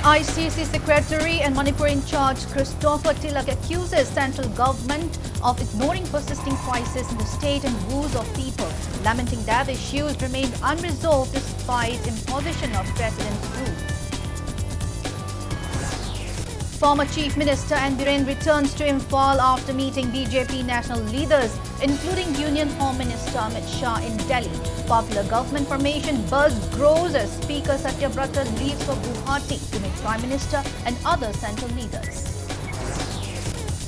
AICC Secretary and Manipur in charge Christopher Tilak accuses central government of ignoring persisting crisis in the state and woes of people, lamenting that issues remained unresolved despite imposition of president's rule. Former Chief Minister N. Biren returns to Imphal after meeting BJP national leaders, including Union Home Minister Amit Shah in Delhi. Popular government formation buzz grows as Speaker Satyabrata leaves for Guwahati to meet Prime Minister and other central leaders.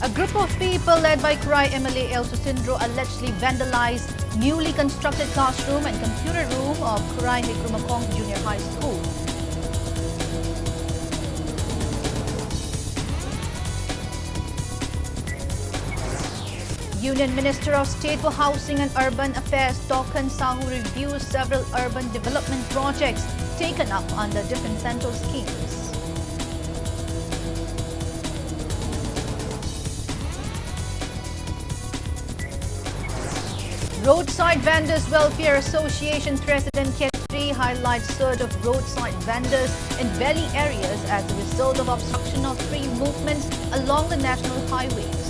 A group of people led by Kurai MLA El Susindro allegedly vandalized newly constructed classroom and computer room of Kurai Hikrumakong Junior High School. Union Minister of State for Housing and Urban Affairs Tokan Sahu reviews several urban development projects taken up under different central schemes. Roadside Vendors Welfare Association President Khetri highlights surge of roadside vendors in valley areas as a result of obstruction of free movements along the national highways.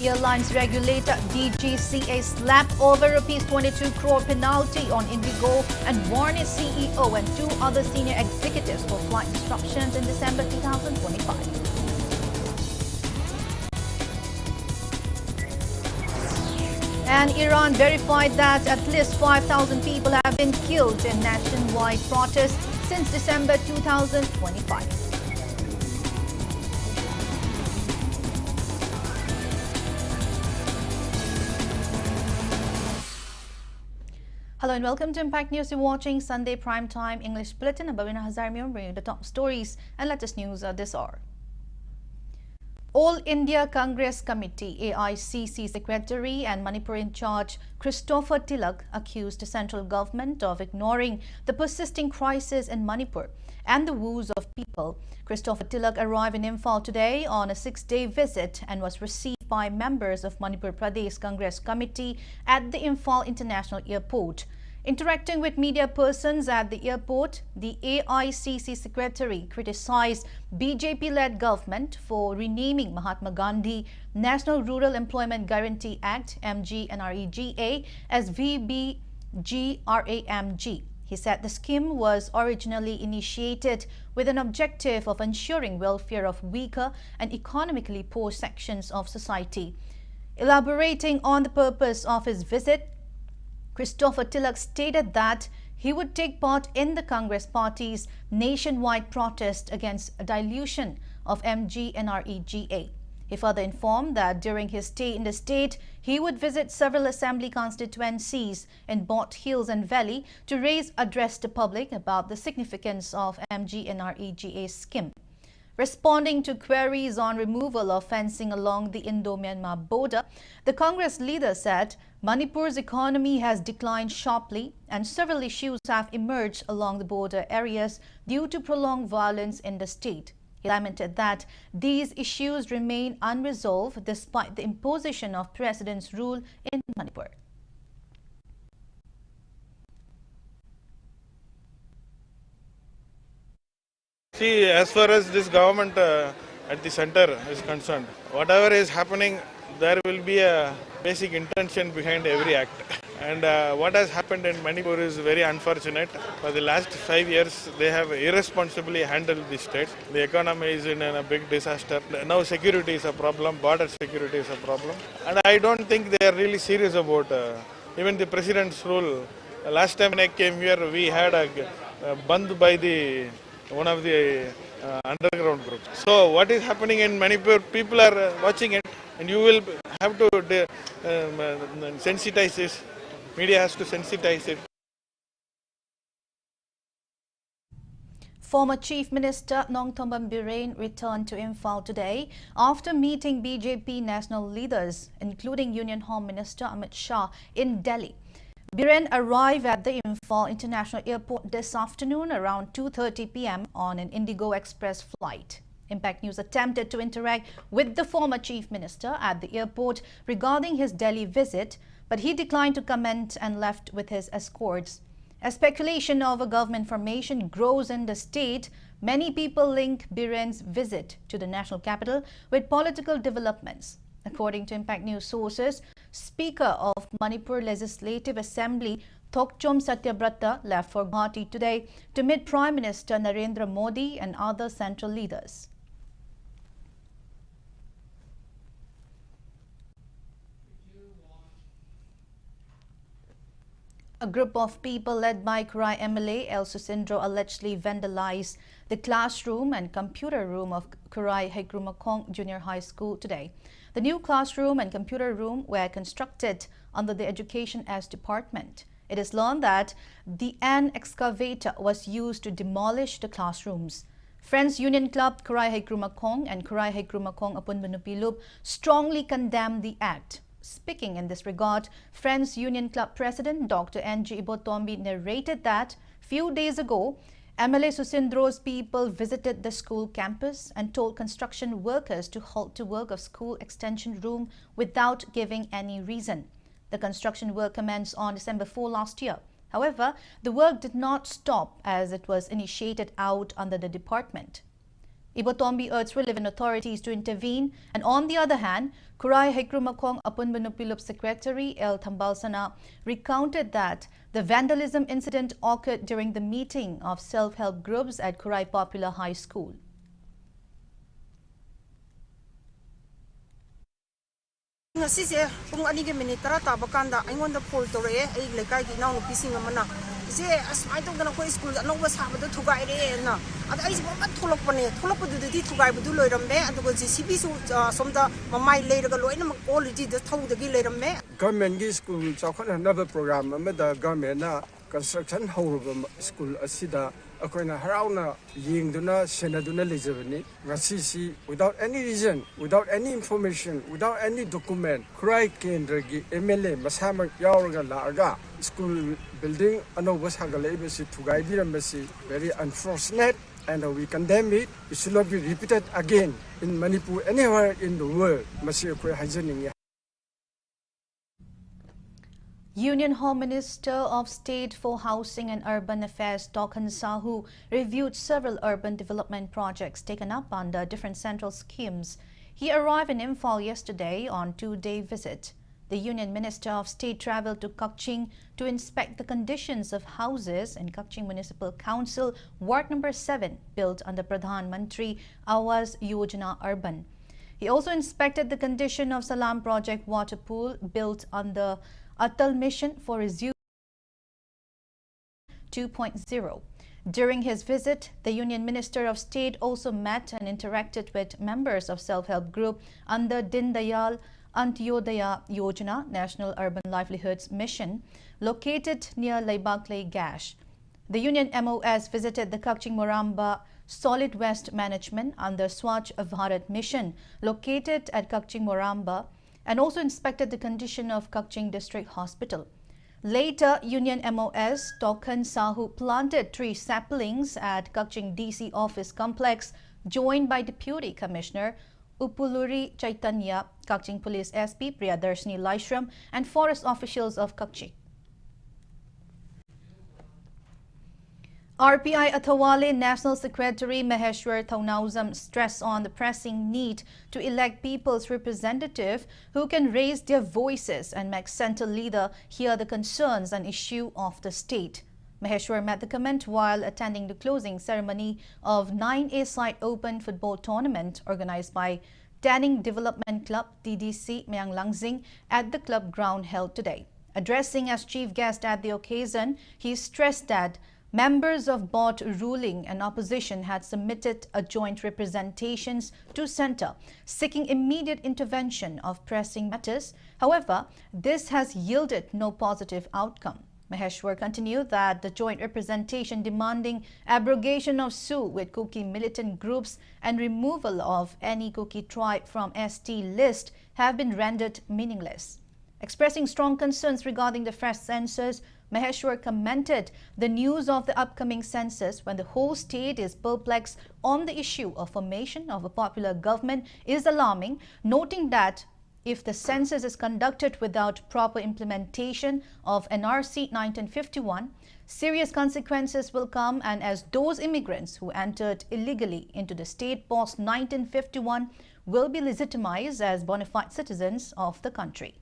Airlines regulator DGCA slapped over ₹22 crore penalty on Indigo and warned its CEO and two other senior executives for flight disruptions in December 2025. And Iran verified that at least 5,000 people have been killed in nationwide protests since December 2025. Hello and welcome to Impact News. You're watching Sunday Primetime English Bulletin. BABINA HAJARIMAYUM bringing the top stories and latest news this hour. All India Congress Committee AICC Secretary and Manipur in charge Christopher Tilak accused the central government of ignoring the persisting crisis in Manipur and the woes of people. Christopher Tilak arrived in Imphal today on a 6-day visit and was received by members of Manipur Pradesh Congress Committee at the Imphal International Airport. Interacting with media persons at the airport, the AICC Secretary criticized BJP-led government for renaming Mahatma Gandhi National Rural Employment Guarantee Act MGNREGA as VBGRAMG. He said the scheme was originally initiated with an objective of ensuring welfare of weaker and economically poor sections of society. Elaborating on the purpose of his visit, Christopher Tilak stated that he would take part in the Congress Party's nationwide protest against a dilution of MGNREGA. He further informed that during his stay in the state, he would visit several assembly constituencies in Bot Hills and Valley to address the public about the significance of MGNREGA scheme. Responding to queries on removal of fencing along the Indo-Myanmar border, the Congress leader said Manipur's economy has declined sharply and several issues have emerged along the border areas due to prolonged violence in the state. He lamented that these issues remain unresolved despite the imposition of President's rule in Manipur. See, as far as this government at the center is concerned, whatever is happening, there will be a basic intention behind every act. And what has happened in Manipur is very unfortunate. For the last 5 years, they have irresponsibly handled the state. The economy is in a big disaster. Now security is a problem, border security is a problem. And I don't think they are really serious about even the president's rule. Last time when I came here, we had a bandh by one of the underground groups. So what is happening in Manipur, people are watching it, and you will have to sensitize this. Media has to sensitize it. Former Chief Minister Nongthombam Biren returned to Imphal today after meeting BJP national leaders, including Union Home Minister Amit Shah in Delhi. Biren arrived at the Imphal International Airport this afternoon around 2:30 p.m. on an Indigo Express flight. Impact News attempted to interact with the former Chief Minister at the airport regarding his Delhi visit, but he declined to comment and left with his escorts. As speculation of a government formation grows in the state, many people link Biren's visit to the national capital with political developments. According to Impact News sources, Speaker of Manipur Legislative Assembly Thokchom Satyabrata left for Guwahati today to meet Prime Minister Narendra Modi and other central leaders. A group of people led by Kurai MLA El Susindro allegedly vandalized the classroom and computer room of Kurai Hajarimayum Junior High School today. The new classroom and computer room were constructed under the Education S Department. It is learned that an excavator was used to demolish the classrooms. Friends Union Club Kurai Hajarimayum and Kurai Hajarimayum Apunbanupilub strongly condemned the act. Speaking in this regard, Friends Union Club President Dr. N.G. Ibotombi narrated that few days ago, MLA Susindro's people visited the school campus and told construction workers to halt the work of school extension room without giving any reason. The construction work commenced on December 4 last year. However, the work did not stop as it was initiated out under the department. Ibotombi urged relevant authorities to intervene, and on the other hand, Kurai Hajarimayum Apunbanupilub Secretary El Thambalsana recounted that the vandalism incident occurred during the meeting of self-help groups at Kurai Popular High School. Ngasi pung ani ke minute tara tabakanda aingonda phol tore ai lekai gi naw pising amana se asmai to gana ko school no ba sabado thugai re na ad ai ba tholok du di thugai bu loirambe adu ko GCB su somda mamai leiraga loina ma quality da thau da gi leiramme government gi school chakhon another program amada government na construction hauruba school asida akoina harauna yingduna senaduna lejabani ngasi without any reason, without any information, without any document, Kurai Kendra gi MLA masama yauraga laaga school building anoba sagalebasi thugai dirambasi very unfortunate, and we condemn it. It should not be repeated again in Manipur anywhere in the world. Masi akoi hajaningi. Union Home Minister of State for Housing and Urban Affairs Dokhan Sahu reviewed several urban development projects taken up under different central schemes. He arrived in Imphal yesterday on two-day visit. The Union Minister of State travelled to Kakching to inspect the conditions of houses in Kakching Municipal Council, Ward Number 7, built under Pradhan Mantri Awas Yojana Urban. He also inspected the condition of Salam Project water pool built under Atal Mission for Resume 2.0. During his visit, the Union Minister of State also met and interacted with members of self-help group under Din Dayal Antyodaya Yojana National Urban Livelihoods Mission located near Laibakle Gash. The Union MOS visited the Kakching Moramba Solid Waste Management under Swachh Bharat Mission located at Kakching Moramba and also inspected the condition of Kakching District Hospital. Later, Union MOS Dokhan Sahu planted 3 saplings at Kakching DC Office Complex, joined by Deputy Commissioner Upuluri Chaitanya, Kakching Police SP Priyadarshini Laishram, and forest officials of Kakching. RPI Athawale National Secretary Maheshwar Thaunauzam stressed on the pressing need to elect people's representative who can raise their voices and make central leader hear the concerns and issue of the state. Maheshwar made the comment while attending the closing ceremony of 9A-side Open Football Tournament organized by Tanning Development Club TDC Myang Langzing at the club ground held today. Addressing as chief guest at the occasion, he stressed that members of both ruling and opposition had submitted a joint representations to centre seeking immediate intervention of pressing matters. However, this has yielded no positive outcome. Maheshwar continued that the joint representation demanding abrogation of SU with Kuki militant groups and removal of any Kuki tribe from ST list have been rendered meaningless. Expressing strong concerns regarding the fresh census, Maheshwar commented the news of the upcoming census when the whole state is perplexed on the issue of formation of a popular government is alarming, noting that if the census is conducted without proper implementation of NRC 1951, serious consequences will come, and as those immigrants who entered illegally into the state post 1951 will be legitimized as bona fide citizens of the country.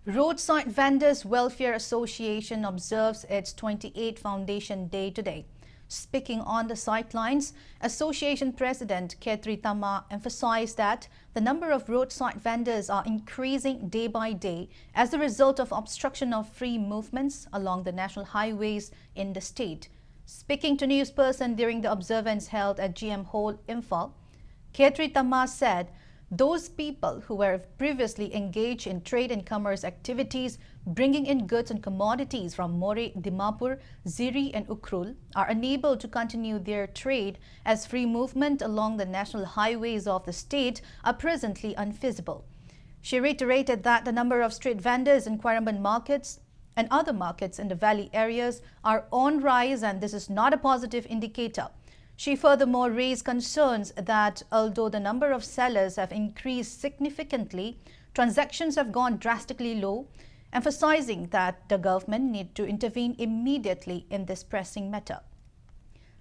Roadside Vendors Welfare Association observes its 28th Foundation Day today. Speaking on the sidelines, Association President Ketri Tama emphasized that the number of roadside vendors are increasing day by day as a result of obstruction of free movements along the national highways in the state. Speaking to newsperson during the observance held at GM Hall, Imphal, Ketri Tama said those people who were previously engaged in trade and commerce activities bringing in goods and commodities from More, Dimapur, Ziri and Ukhrul are unable to continue their trade as free movement along the national highways of the state are presently unfeasible. She reiterated that the number of street vendors in Quaramban markets and other markets in the valley areas are on rise, and this is not a positive indicator. She furthermore raised concerns that although the number of sellers have increased significantly, transactions have gone drastically low, emphasizing that the government need to intervene immediately in this pressing matter.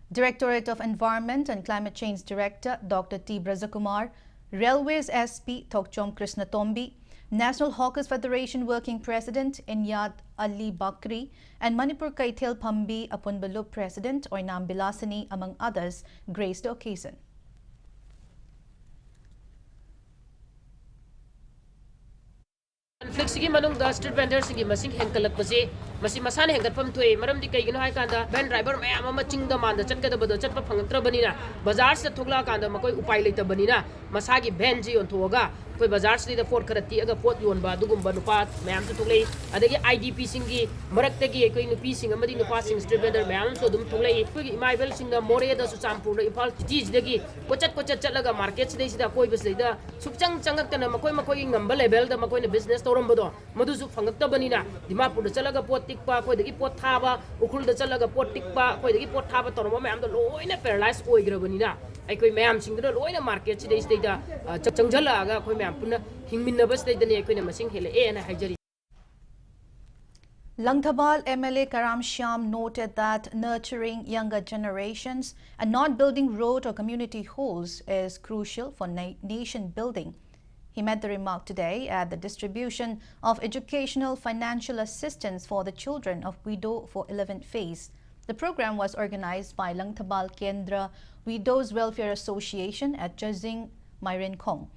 Directorate of Environment and Climate Change Director Dr. T. Brajakumar, Railways SP Thokchom Krishna Tombi, National Hawkers Federation Working President Inyad Ali Bakri, and Manipur Kaithel Pambi Apunbalu President Oinam Bilasini, among others, graced the occasion. Flexi manung da street vendors singi masing hengkalak pase masi masane hengkatpam thoi maram di kaigino hai kanda van driver mayam ama chingda manda chatka da bodo chatpa phangtra banina bazar se thogla kanda makoi upai leita banina masagi van ji on thoga koi bazar se da port kharati aga pot yon ba dugum ba nupa mayam se thoglei adagi IDP singi marak tagi koi nupi sing amadi nupa sing street vendor mayam so dum thoglei koi imaivel sing da more da su champur da Imphal cities dagi kochat chatlaga market se da koi bas leida supchang changak tana makoi ngamba level da makoi na business torambodo madusu phangakta banina Dimapur da chalaga pot tikpa koi dagi pot thaba Ukhrul da chalaga pot tikpa koi dagi pot thaba toroma mayam da loina paralyze oigra banina ai koi mayam sing da loina market se da changjala aga koi mayam puna hingminna bas da ne koi na masing hele e na hajari. Langthabal MLA Karam Shyam noted that nurturing younger generations and not building road or community halls is crucial for nation building. He made the remark today at the distribution of educational financial assistance for the children of widow for 11th phase. The program was organized by Langthabal Kendra Widows Welfare Association at Jazing, Myrin Kong.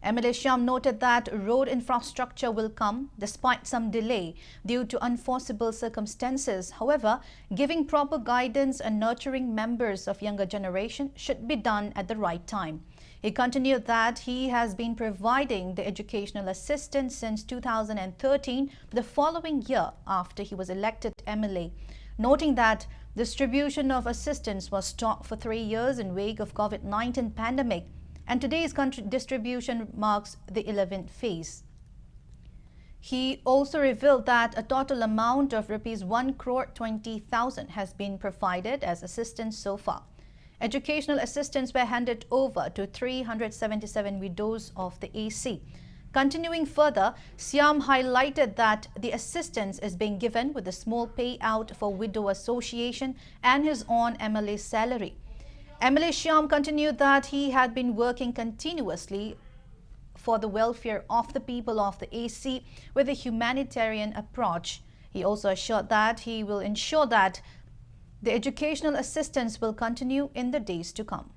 MLA Shyam noted that road infrastructure will come despite some delay due to unforeseeable circumstances. However, giving proper guidance and nurturing members of younger generation should be done at the right time. He continued that he has been providing the educational assistance since 2013, the following year after he was elected MLA, noting that distribution of assistance was stopped for 3 years in wake of COVID-19 pandemic, and today's distribution marks the 11th phase. He also revealed that a total amount of Rs 1,20,00,000 has been provided as assistance so far. Educational assistance were handed over to 377 widows of the AC. Continuing further, Shyam highlighted that the assistance is being given with a small payout for Widow Association and his own MLA salary. MLA Shyam continued that he had been working continuously for the welfare of the people of the AC with a humanitarian approach. He also assured that he will ensure that the educational assistance will continue in the days to come.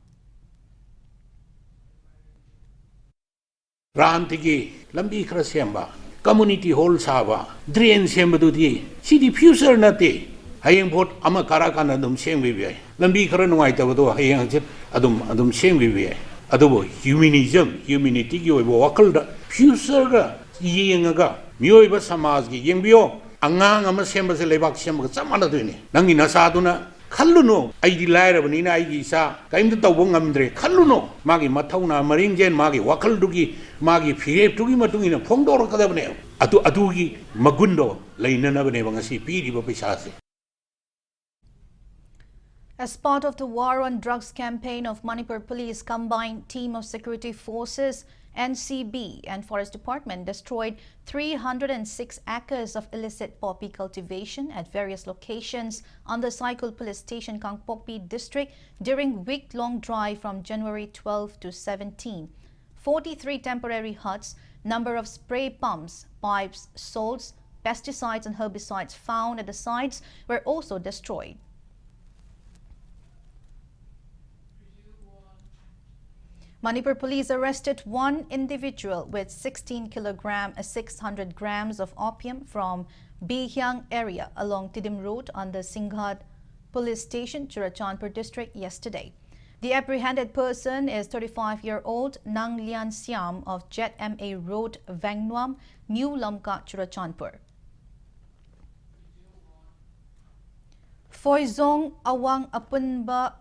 Rantigi, lambi khara semba, community hall saba, drain semba dudi, city future nate. Hayang bot ama karakan adum seng bibi. Lambi khara nungai tabado hayang jit adum seng bibi. Adobo humanism, humanity ki oibo wakal da future ga yenga mioiba samaj ki yengbio angang ama semba se lebak semba chamana duini. Nangi nasadu na Kaluno, I delight of Nina Isa, came to the Wongamdre, Kaluno, Magi Matona, Marinjan, Magi, Wakaldugi, Magi, Pire, Tugimatu, Pondor Kadabne, Atugi, Magundo, Laina Navangasi, Pidi Pisasi. As part of the War on Drugs campaign of Manipur Police, combined team of security forces, NCB and Forest Department destroyed 306 acres of illicit poppy cultivation at various locations on the Saikul Police Station, Kangpokpi district during week-long drive from January 12 to 17. 43 temporary huts, number of spray pumps, pipes, salts, pesticides and herbicides found at the sites were also destroyed. Manipur police arrested one individual with 600 grams of opium from Bihyang area along Tidim Road on the Singhat police station, Churachandpur district yesterday. The apprehended person is 35-year-old Nang Lian Siam of Jet MA Road, Vangnuam, New Lamka, Churachandpur. Foizong Awang Apunba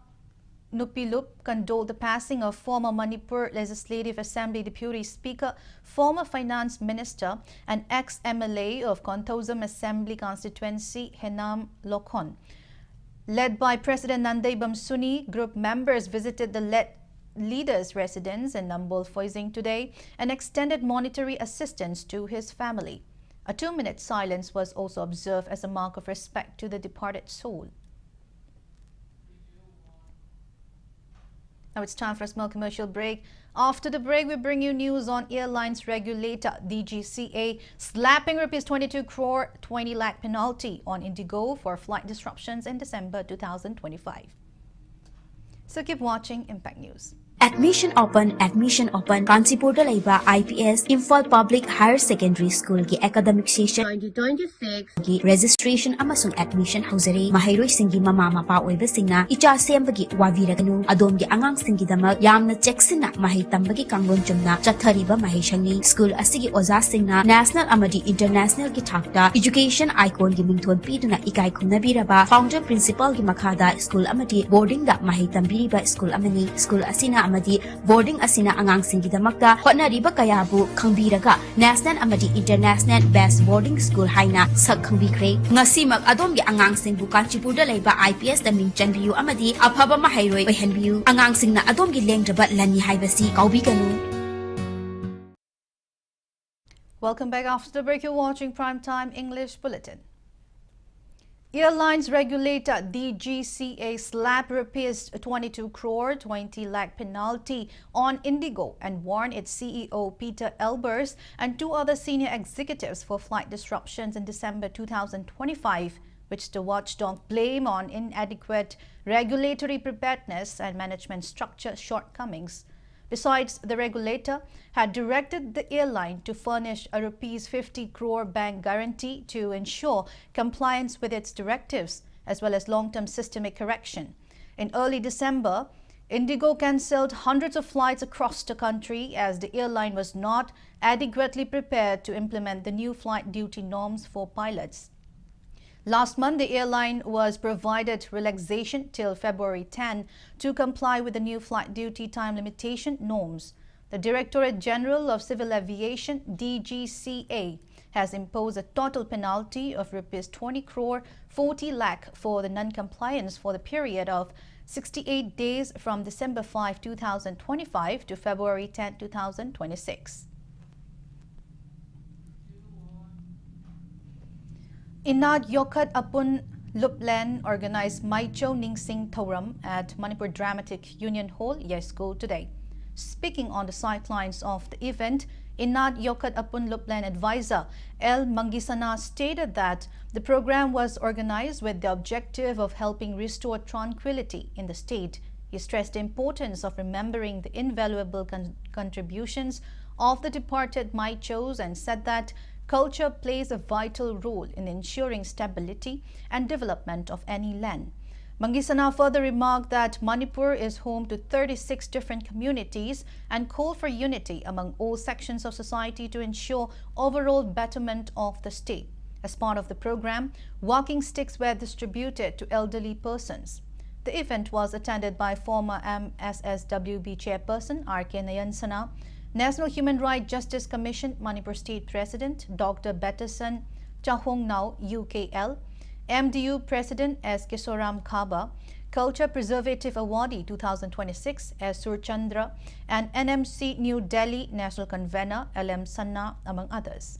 Nupilup condoled the passing of former Manipur Legislative Assembly Deputy Speaker, former Finance Minister and ex-MLA of Kontosam Assembly Constituency, Henam Lokhon. Led by President Nandaibam Suni, group members visited the leader's residence in Nambol Foizing today and extended monetary assistance to his family. A 2-minute silence was also observed as a mark of respect to the departed soul. Now it's time for a small commercial break. After the break, we bring you news on Airlines regulator DGCA slapping rupees 22 crore 20 lakh penalty on Indigo for flight disruptions in December 2025. So keep watching Impact News. Admission open, Kanchipur da laiba IPS Imphal Public Higher Secondary School ki academic session 2026 ki registration amasung admission hauzari mahairoi singi mama mapa oiba singna icha sembagi waviraganu adomgi angang singi damak yamna checksina mahai tambagi kanglon chumna chathariba mahishangni school asigi oza singna national amadi international ki thakta education icon gi mingthon piduna ikai khunabiraba founder principal gi makhada school amadi boarding da mahai tambiriba school amani school asina amadi boarding asina angang singi damakta hotnariba kayabu khangbiraga national amadi international best boarding school haina sak khangbikre ngasimak adomgi angang singbu Kanchipur da laiba IPS da ming chanbiyu amadi afaba mahairoi oihanbiyu angang singna adomgi lengdraba lani haibasi kaubiganu. Welcome back. After the break, you're watching Primetime English Bulletin. Airlines regulator DGCA slapped rupees 22 crore 20 lakh penalty on Indigo and warned its CEO Peter Elbers and 2 other senior executives for flight disruptions in December 2025, which the watchdog blame on inadequate regulatory preparedness and management structure shortcomings. Besides, the regulator had directed the airline to furnish a rupees 50 crore bank guarantee to ensure compliance with its directives, as well as long-term systemic correction. In early December, Indigo cancelled hundreds of flights across the country as the airline was not adequately prepared to implement the new flight duty norms for pilots. Last month, the airline was provided relaxation till February 10 to comply with the new flight duty time limitation norms. The Directorate General of Civil Aviation, DGCA, has imposed a total penalty of rupees 20 crore 40 lakh for the non-compliance for the period of 68 days from December 5, 2025 to February 10, 2026. Inad Yokat Apun Luplen organized Maicho Ningsing Thoram at Manipur Dramatic Union Hall, Yesko, today. Speaking on the sidelines of the event, Inad Yokat Apun Luplen advisor L. Mangisana stated that the program was organized with the objective of helping restore tranquility in the state. He stressed the importance of remembering the invaluable contributions of the departed Maichos and said that culture plays a vital role in ensuring stability and development of any land. Mangisana further remarked that Manipur is home to 36 different communities and called for unity among all sections of society to ensure overall betterment of the state. As part of the program, walking sticks were distributed to elderly persons. The event was attended by former MSSWB chairperson R.K. Nayansana, National Human Rights Justice Commission Manipur State President Dr. Betterson Chahongnau UKL, MDU President S. Kisoram Khaba, Culture Preservative Awardee 2026 S. Surchandra, and NMC New Delhi National Convener LM Sanna, among others.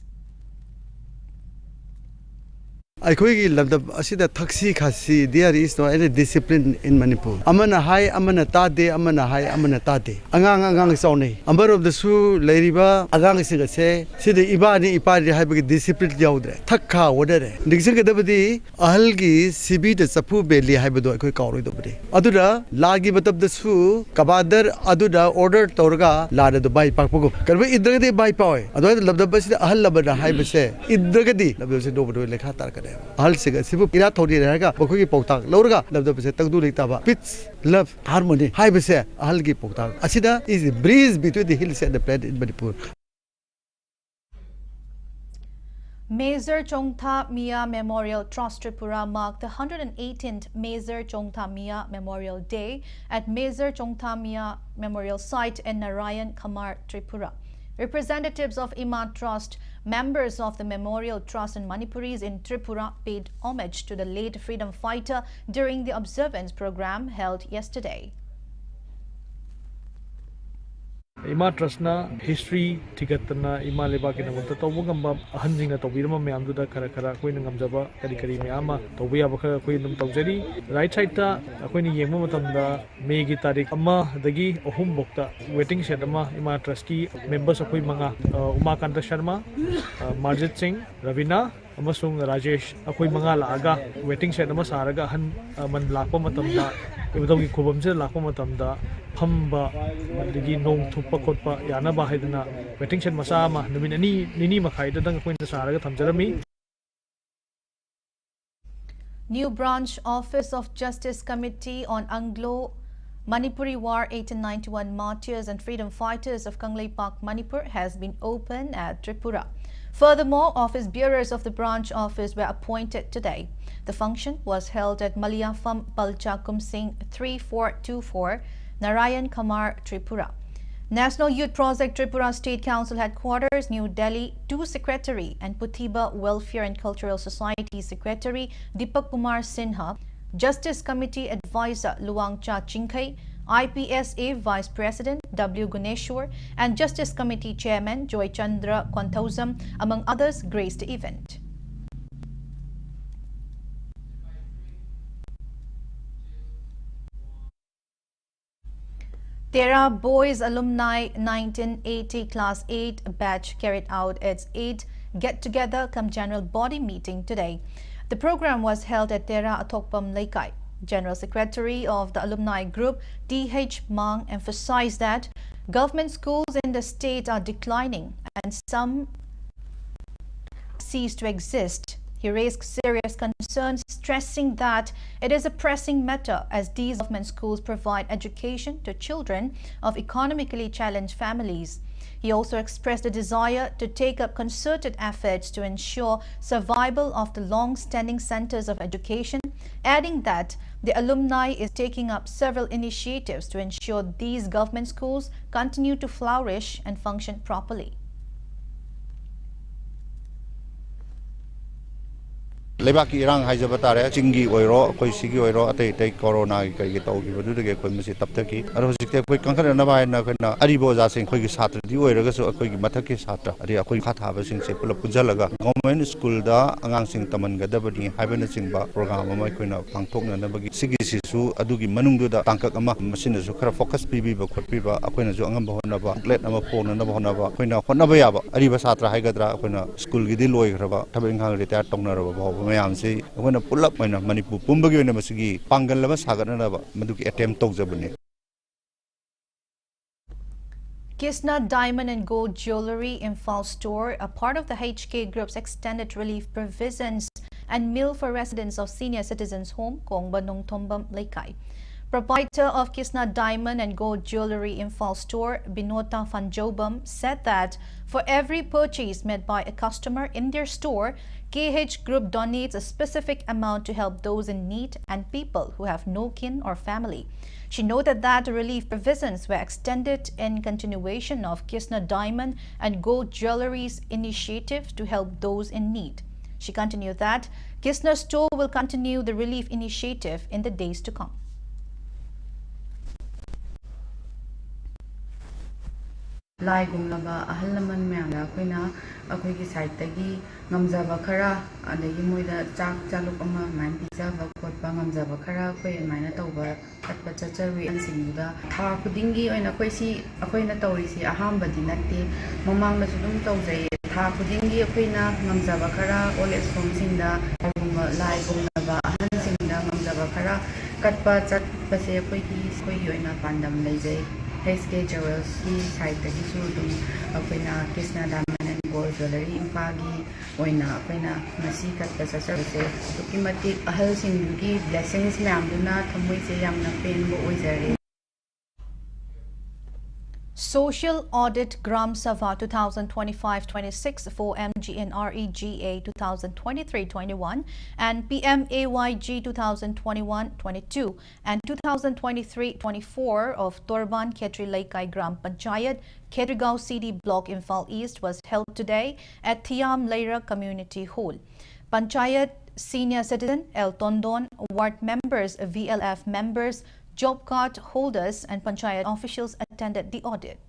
Aikoigi labdab asida thaksi khasi, there is no any discipline in Manipur. Amana hai, amana tade, amana hai, amana tade. Angang sauni. Ambar of the su lairiba agang sigase. Sida ibani ipari hai discipline jaudre. Thakha wadere. Nixing dabadi ahalgi sibi the sapu belly hai bado koi kauri dobri. Adura lagi batab the su kabadar aduda order torga lada the bai pakpogo. Karbe idragadi bai paoi. Adwa labdab asida ahal labada hai base. Idragadi labdab se dobro lekha tarka. Ahal siga sibu ira thori raga bokoi pokta lorga labda se tagdu leitaba peace love harmony hai base ahal gi pokta asida is a breeze between the hills and the planet in Manipur. Major Chongtha Mia Memorial Trust Tripura marked the 118th Major Chongtha Mia Memorial Day at Major Chongtha Mia Memorial Site in Narayan Kamar, Tripura. Representatives of Ima Trust, members of the Memorial Trust and Manipuris in Tripura paid homage to the late freedom fighter during the observance program held yesterday. Ima Trustna history tigatna Ima Lebakina Tawugamba Hanzinga Tobirama Mamduda Karakara Queen Gamjaba Kadikari Mayama Tobia Baka Queen Tawjeri right side Queen Yematamda Megi Tarik Ama Dagi Ohum Bokta waiting Shadama Ima Trustee members of Manga Uma Kanta Sharma Marjit Singh Ravina Amasung Rajesh Akoi Manga Laga waiting Shadama Saraga Han Man Lakpa Matamda Ibatogi Kubamse Lakpa Matamda Pamba Digi Nong Tupa Kotpa Yana Bahidana waiting Shed Masama Numini Nini Makaida Dang Queen Saraga Tamjarami. New branch Office of Justice Committee on Anglo Manipuri War 1891 Martyrs and Freedom Fighters of Kanglei Park, Manipur has been opened at Tripura. Furthermore, office bearers of the branch office were appointed today. The function was held at Maliafam Palchakum Singh 3424, Narayan Kamar, Tripura. National Youth Project Tripura State Council Headquarters, New Delhi, 2 Secretary and Puthiba Welfare and Cultural Society Secretary Deepak Kumar Sinha, Justice Committee Advisor Luangcha Chinkai, IPSA Vice President W. Guneshwar and Justice Committee Chairman Joy Chandra Kwanthausam, among others, graced the event. Tera Boys Alumni 1980 Class 8 batch carried out its 8th get-together come general body meeting today. The program was held at Tera Atokpam Laikai. General Secretary of the Alumni Group, D.H. Mang, emphasized that government schools in the state are declining and some cease to exist. He raised serious concerns, stressing that it is a pressing matter as these government schools provide education to children of economically challenged families. He also expressed a desire to take up concerted efforts to ensure survival of the long-standing centers of education, adding that the alumni is taking up several initiatives to ensure these government schools continue to flourish and function properly. Lebaki irang haijaba tare chingi oiro koi sigi oiro atei corona kai taugi badu de koi masi taptaki aro hojikte koi kankara na bai na koi na aribo ja sing koi gi satra di oiraga so koi gi mathaki satra ari koi khatha ba sing se pula pujalaga government school da angang sing taman ga dabani haibana singba program ama koi na pangthokna na bagi sigi sisu adugi manungdu da tangkak ama masina su khara focus pibi ba khotpi ba akoi na jo angam ba hona ba plate ama phone na ba hona ba koi na honna ba ya ba ariba satra haigadra koi na school gi di loi khraba thabeng hang retire tongna ro ba mayamse akona pull up maina Manipur pumbagi oina masigi pangal laba sagatna ba maduki attempt tawjabani. Kisna Diamond and Gold Jewelry Infal Store, a part of the HK Group's extended relief provisions and meal for residents of Senior Citizens Home, Kongba Nongtombam Laikai. Proprietor of Kisna Diamond and Gold Jewelry Infal store, Binota Fanjobam, said that for every purchase made by a customer in their store, KH Group donates a specific amount to help those in need and people who have no kin or family. She noted that relief provisions were extended in continuation of Kisna Diamond and Gold Jewelry's initiative to help those in need. She continued that Kisna store will continue the relief initiative in the days to come. Lai gumlaba ahal laman mayamda akoina akoigi side tagi ngamjaba khara adagi moida chak chaluk ama man pizaba khotpa ngamjaba khara koi maina tawba atpa chachawi ansinguda tha khudingi oina koisi akoina tawrisi ahambadi natte mamangda sudum tawjai tha khudingi akoina ngamjaba khara ole somsingda lai gumlaba ahal singda ngamjaba khara katpa chatpase akoigi oina pandam leijai SK Jewels की side तक सूदुम अपना Krishna diamond and gold jewellery इम्फागी ओइना अपना मसी cut ससर से तुकी मति अहल सिंह की ब्लेसिंग्स में आमदुना थमुई से यामना पेन बो ओइजरे Social Audit Gram Sabha 2025-26 for MGNREGA 2023-21 and PMAYG 2021-22 and 2023-24 of Torban Ketri Laikai Gram Panchayat, Kedrigao CD Block Infal East was held today at Thiam Leira Community Hall. Panchayat senior citizen El Tondon, ward members, VLF members, job card holders and Panchayat officials attended the audit.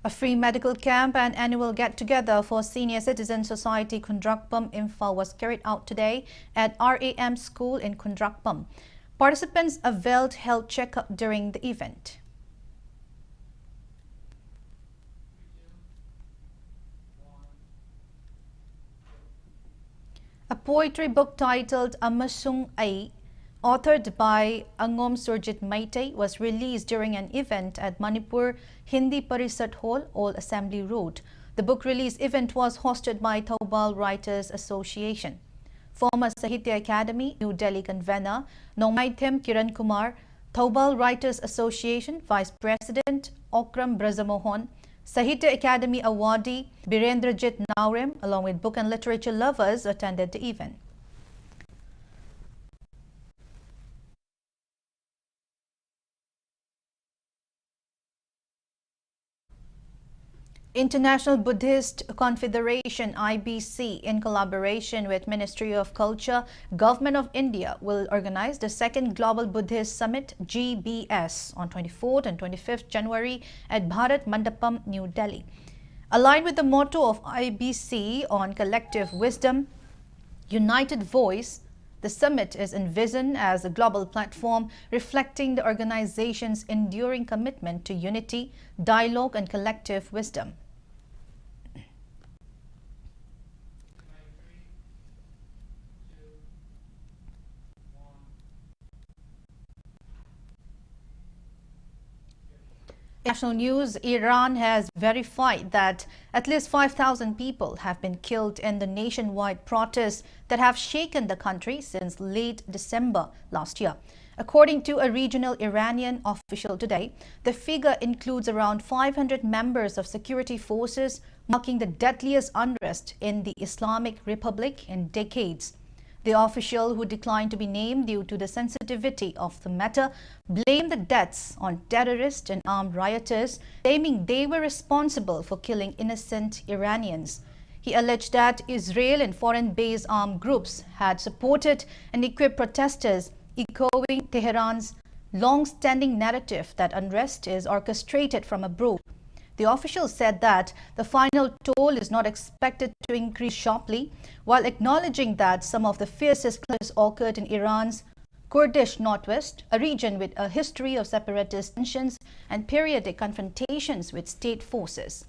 A free medical camp and annual get-together for Senior Citizen Society Kundrakpam Infal was carried out today at RAM School in Kundrakpam. Participants availed health checkup during the event. A poetry book titled Amasung Ai, authored by Angom Surjit Maitei, was released during an event at Manipur Hindi Parisat Hall, Old Assembly Road. The book release event was hosted by Taubal Writers Association. Former Sahitya Academy, New Delhi convener Nomaithim Kiran Kumar, Taubal Writers Association Vice President Okram Brajamohan, Sahitya Academy awardee Birendrajit Naurem, along with book and literature lovers, attended the event. International Buddhist Confederation (IBC), in collaboration with Ministry of Culture, Government of India, will organize the second Global Buddhist Summit (GBS) on 24th and 25th January at Bharat Mandapam, New Delhi. Aligned with the motto of IBC on collective wisdom, united voice, the summit is envisioned as a global platform reflecting the organization's enduring commitment to unity, dialogue, and collective wisdom. National news: Iran has verified that at least 5,000 people have been killed in the nationwide protests that have shaken the country since late December last year. According to a regional Iranian official today, the figure includes around 500 members of security forces, marking the deadliest unrest in the Islamic Republic in decades. The official, who declined to be named due to the sensitivity of the matter, blamed the deaths on terrorists and armed rioters, claiming they were responsible for killing innocent Iranians. He alleged that Israel and foreign-based armed groups had supported and equipped protesters, echoing Tehran's long-standing narrative that unrest is orchestrated from abroad. The official said that the final toll is not expected to increase sharply, while acknowledging that some of the fiercest clashes occurred in Iran's Kurdish northwest, a region with a history of separatist tensions and periodic confrontations with state forces.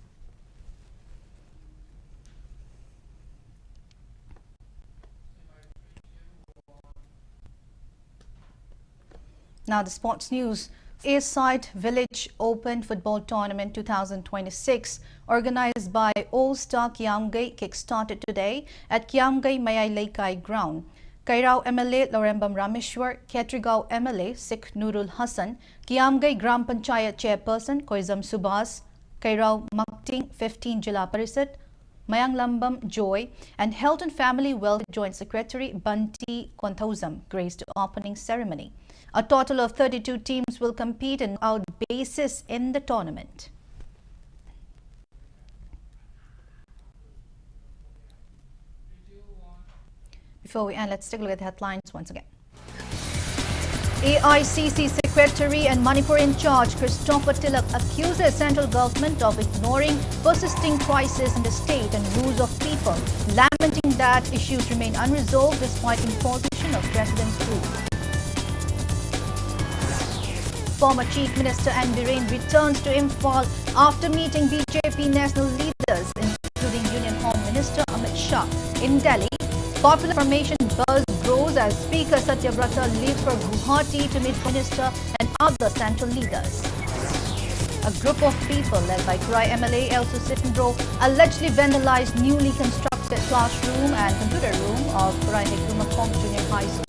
Now the sports news. Eastside Village Open Football Tournament 2026, organized by All-Star Kiamgay, kick-started today at Kiamgay Mayay Laikai Ground. Kairao MLA Lorembam Rameshwar, Ketrigao MLA Sikh Nurul Hassan, Kiamgay Gram Panchayat Chairperson Koizam Subhas, Kairao Makting 15 Jila Parisat, Mayang Lambam Joy, and Health and Family Welfare Joint Secretary Bunty Konthausam graced the opening ceremony. A total of 32 teams will compete on out basis in the tournament. Before we end, let's take a look at the headlines once again. AICC Secretary and Manipur in charge Christopher Tilak accuses central government of ignoring persisting crisis in the state and rules of people, lamenting that issues remain unresolved despite imposition of president's rule. Former Chief Minister N. Biren returns to Imphal after meeting BJP national leaders, including Union Home Minister Amit Shah. In Delhi, popular formation buzz grows as Speaker Satyavrata leaves for Guwahati to meet Prime Minister and other central leaders. A group of people led by Kurai MLA Elsu Sitindro allegedly vandalized newly constructed classroom and computer room of Kurai Hekrumakong Junior High School.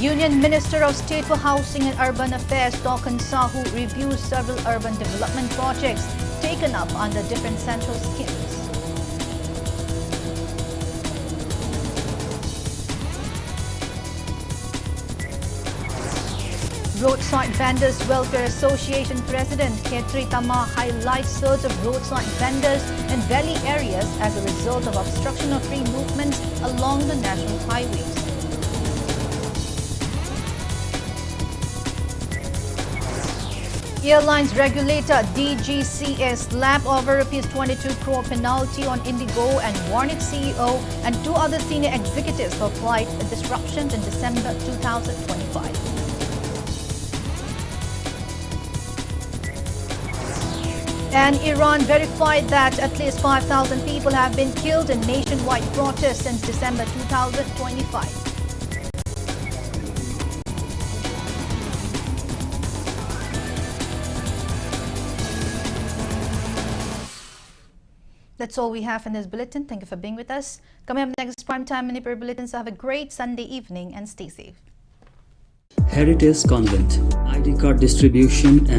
Union Minister of State for Housing and Urban Affairs Tokan Sahu reviews several urban development projects taken up under different central schemes. Roadside Vendors Welfare Association President Ketri Tama highlights surge of roadside vendors in valley areas as a result of obstruction of free movements along the national highways. Airlines regulator DGCA slapped over Rs 22 crore penalty on Indigo and warned its CEO and two other senior executives for flight disruptions in December 2025. And Iran verified that at least 5,000 people have been killed in nationwide protests since December 2025. That's all we have in this bulletin. Thank you for being with us. Coming up next, Primetime Manipur Bulletin. So have a great Sunday evening and stay safe. Heritage Convent, ID card distribution and